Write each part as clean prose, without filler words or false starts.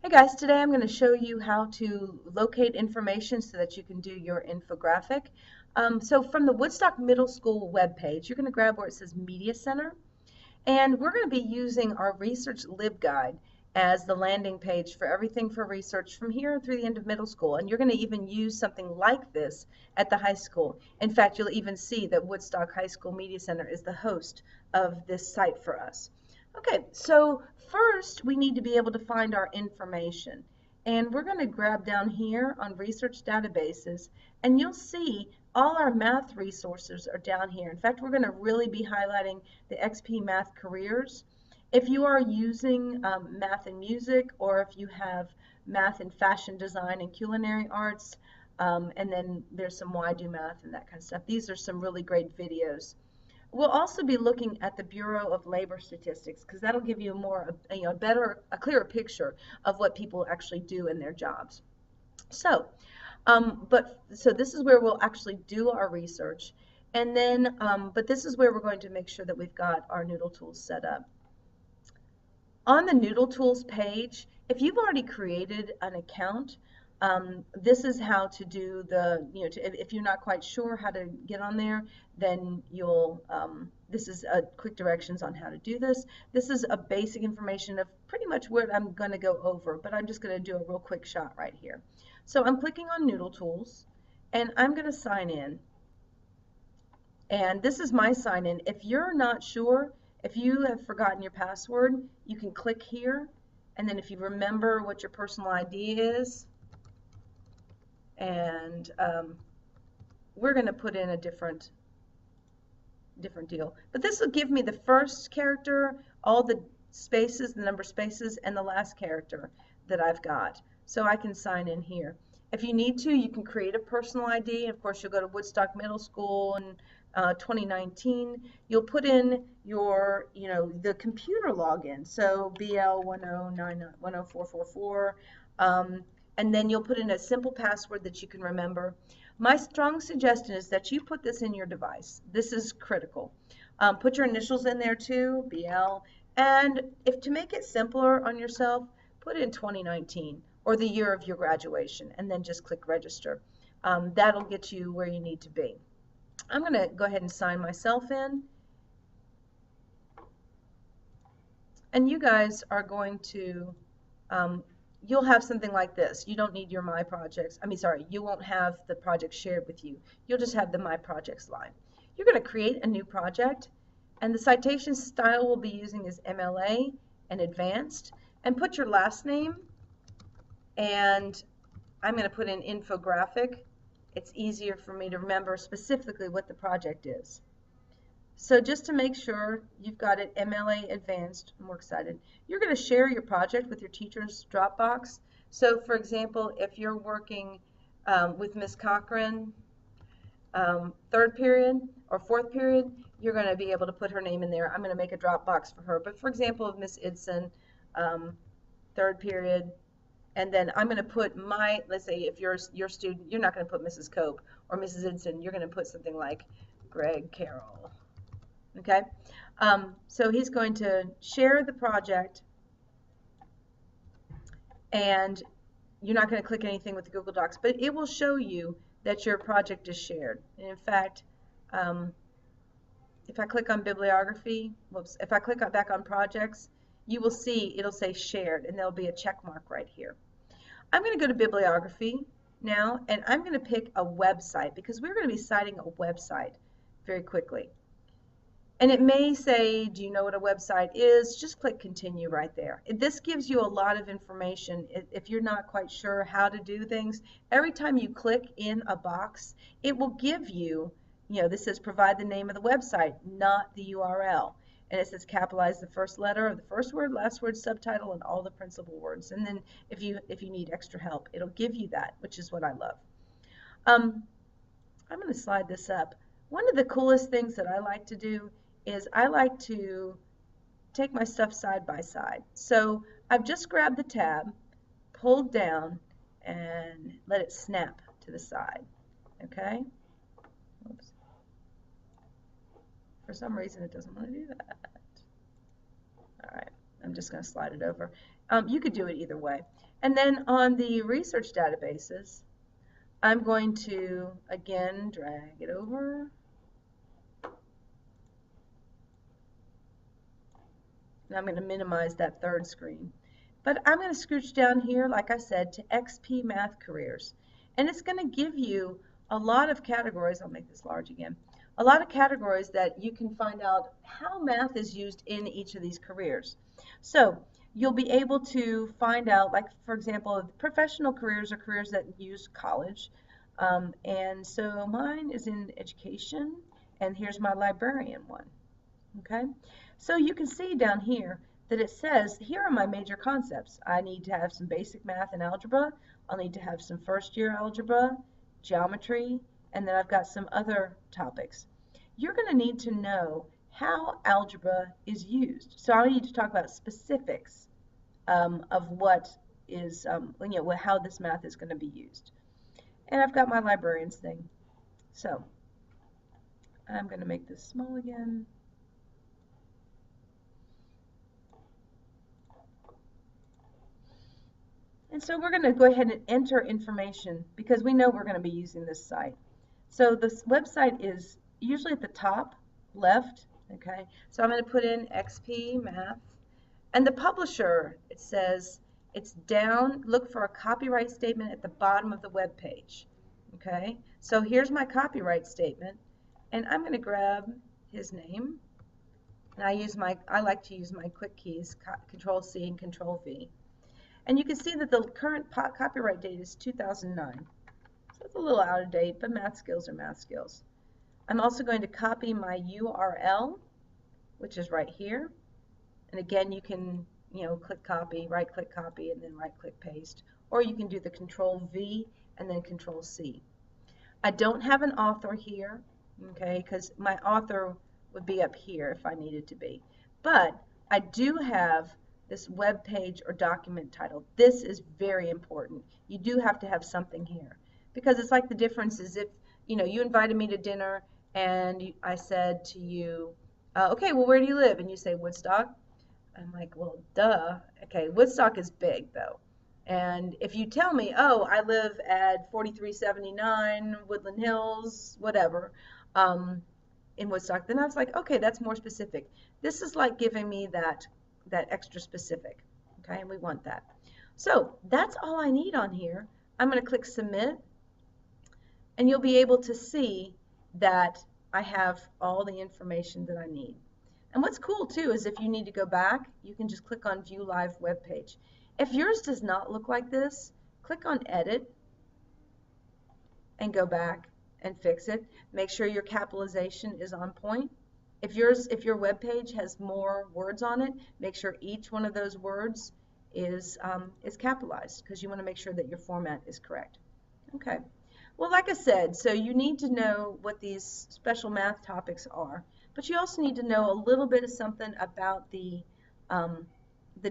Hey guys, today I'm going to show you how to locate information so that you can do your infographic. So from the Woodstock Middle School webpage, you're going to grab where it says Media Center, and we're going to be using our Research LibGuide as the landing page for everything for research from here through the end of middle school. And you're going to even use something like this at the high school. In fact, you'll even see that Woodstock High School Media Center is the host of this site for us. Okay, so first we need to be able to find our information. And we're going to grab down here on research databases, and you'll see all our math resources are down here. In fact, we're going to really be highlighting the XP Math Careers. If you are using math and music, or if you have math and fashion design and culinary arts, and then there's some Why Do Math and that kind of stuff. These are some really great videos. We'll also be looking at the Bureau of Labor Statistics because that'll give you a clearer picture of what people actually do in their jobs. So, so this is where we'll actually do our research, and then, but this is where we're going to make sure that we've got our Noodletools set up. On the Noodletools page, if you've already created an account, this is how to do the, if you're not quite sure how to get on there, then you'll, this is quick directions on how to do this. This is a basic information of pretty much what I'm going to go over, but I'm just going to do a real quick shot right here. So I'm clicking on Noodletools, and I'm going to sign in. And this is my sign in. If you're not sure, if you have forgotten your password, you can click here, and then if you remember what your personal ID is, and we're going to put in a different deal. But this will give me the first character, all the spaces, the number of spaces, and the last character that I've got. So I can sign in here. If you need to, you can create a personal ID. Of course, you'll go to Woodstock Middle School and 2019. You'll put in your, the computer login. So BL109104444. And then you'll put in a simple password that you can remember. My strong suggestion is that you put this in your device. This is critical. Put your initials in there too, BL. And if to make it simpler on yourself, put in 2019 or the year of your graduation, and then just click register. That'll get you where you need to be. I'm going to go ahead and sign myself in. And you guys are going to, you'll have something like this. You don't need your My Projects. You won't have the project shared with you. You'll just have the My Projects line. You're going to create a new project, and the citation style we'll be using is MLA and Advanced. And put your last name, and I'm going to put in Infographic. It's easier for me to remember specifically what the project is. So just to make sure you've got it MLA Advanced, I'm more excited. You're going to share your project with your teacher's Dropbox. So for example, if you're working with Miss Cochran, third period or fourth period, you're going to be able to put her name in there. I'm going to make a Dropbox for her. But for example, of Miss Idson, third period, and then I'm going to put my, let's say if you're your student, you're not going to put Mrs. Cope or Mrs. Idson, you're going to put something like Greg Carroll. Okay, so he's going to share the project, and you're not going to click anything with the Google Docs, but it will show you that your project is shared. And in fact, if I click on bibliography, if I click back on projects, you will see it'll say shared, and there'll be a check mark right here. I'm going to go to bibliography now, and I'm going to pick a website because we're going to be citing a website very quickly. And it may say, do you know what a website is? Just click continue right there. This gives you a lot of information. If you're not quite sure how to do things, every time you click in a box, it will give you, this says provide the name of the website, not the URL. And it says capitalize the first letter of the first word, last word, subtitle, and all the principal words. And then if you need extra help, it'll give you that, which is what I love. I'm going to slide this up. One of the coolest things that I like to do is I like to take my stuff side by side. So I've just grabbed the tab, pulled down, and let it snap to the side. Okay? Oops. For some reason, it doesn't want to do that. All right, I'm just going to slide it over. You could do it either way. And then on the research databases, I'm going to, again, drag it over. And I'm going to minimize that third screen. But I'm going to scooch down here, like I said, to XP Math Careers. And it's going to give you a lot of categories. I'll make this large again. A lot of categories that you can find out how math is used in each of these careers. So you'll be able to find out, like, for example, professional careers are careers that use college. And so mine is in education, and here's my librarian one. Okay, so you can see down here that it says, here are my major concepts. I need to have some basic math and algebra. I'll need to have some first year algebra, geometry, and then I've got some other topics. You're going to need to know how algebra is used. So I need to talk about specifics of what is, how this math is going to be used. And I've got my librarians thing. So I'm going to make this small again. And so we're going to go ahead and enter information because we know we're going to be using this site. So this website is usually at the top left, okay? So I'm going to put in XP Math. And the publisher, it says it's down, look for a copyright statement at the bottom of the web page, okay? So here's my copyright statement, and I'm going to grab his name. And I like to use my quick keys, Control C and Control V. And you can see that the current copyright date is 2009. So it's a little out of date, but math skills are math skills. I'm also going to copy my URL, which is right here. And again, you can, click copy, right-click copy, and then right-click paste. Or you can do the Control V and then Control C. I don't have an author here, okay, because my author would be up here if I needed to be. But I do have this web page or document title. This is very important. You do have to have something here because it's like the difference is if you invited me to dinner and I said to you, okay, well, where do you live? And you say Woodstock. I'm like, well, duh. Okay, Woodstock is big though. And if you tell me, oh, I live at 4379 Woodland Hills, whatever, in Woodstock, then I was like, okay, that's more specific. This is like giving me that extra specific, okay, and we want that. So that's all I need on here. I'm going to click submit, and you'll be able to see that I have all the information that I need. And what's cool too is if you need to go back, you can just click on View Live Web Page. If yours does not look like this, click on Edit and go back and fix it. Make sure your capitalization is on point. If your web page has more words on it, make sure each one of those words is capitalized because you want to make sure that your format is correct. Okay. Well, like I said, so you need to know what these special math topics are, but you also need to know a little bit of something about the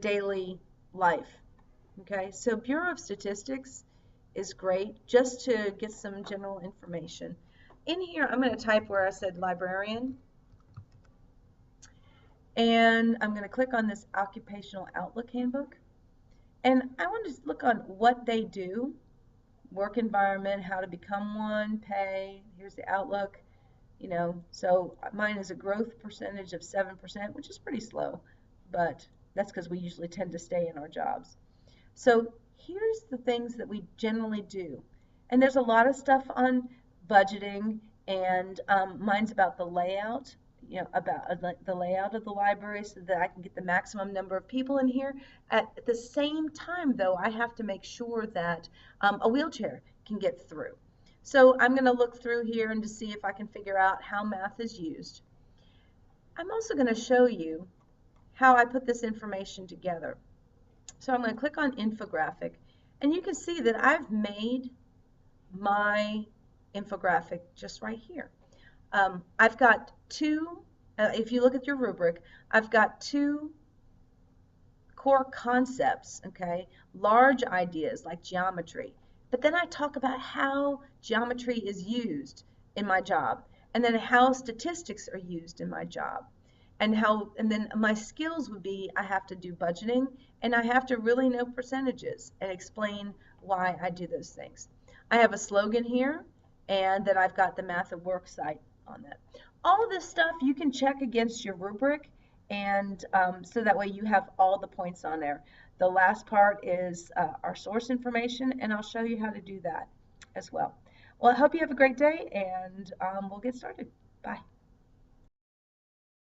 daily life. Okay. So Bureau of Statistics is great just to get some general information. In here, I'm going to type where I said librarian. And I'm going to click on this Occupational Outlook Handbook. And I want to look on what they do, work environment, how to become one, pay, here's the Outlook, so mine is a growth percentage of 7%, which is pretty slow, but that's because we usually tend to stay in our jobs. So here's the things that we generally do. And there's a lot of stuff on budgeting, and mine's about the layout. About the layout of the library so that I can get the maximum number of people in here. At the same time, though, I have to make sure that a wheelchair can get through. So I'm going to look through here and to see if I can figure out how math is used. I'm also going to show you how I put this information together. So I'm going to click on Infographic, and you can see that I've made my infographic just right here. I've got two, if you look at your rubric, I've got two core concepts, okay, large ideas like geometry, but then I talk about how geometry is used in my job, and then how statistics are used in my job. and then my skills would be I have to do budgeting and I have to really know percentages and explain why I do those things. I have a slogan here, and then I've got the Math at Work site on that. All of this stuff you can check against your rubric, and so that way you have all the points on there. The last part is our source information, and I'll show you how to do that as well. Well, I hope you have a great day, and we'll get started. Bye.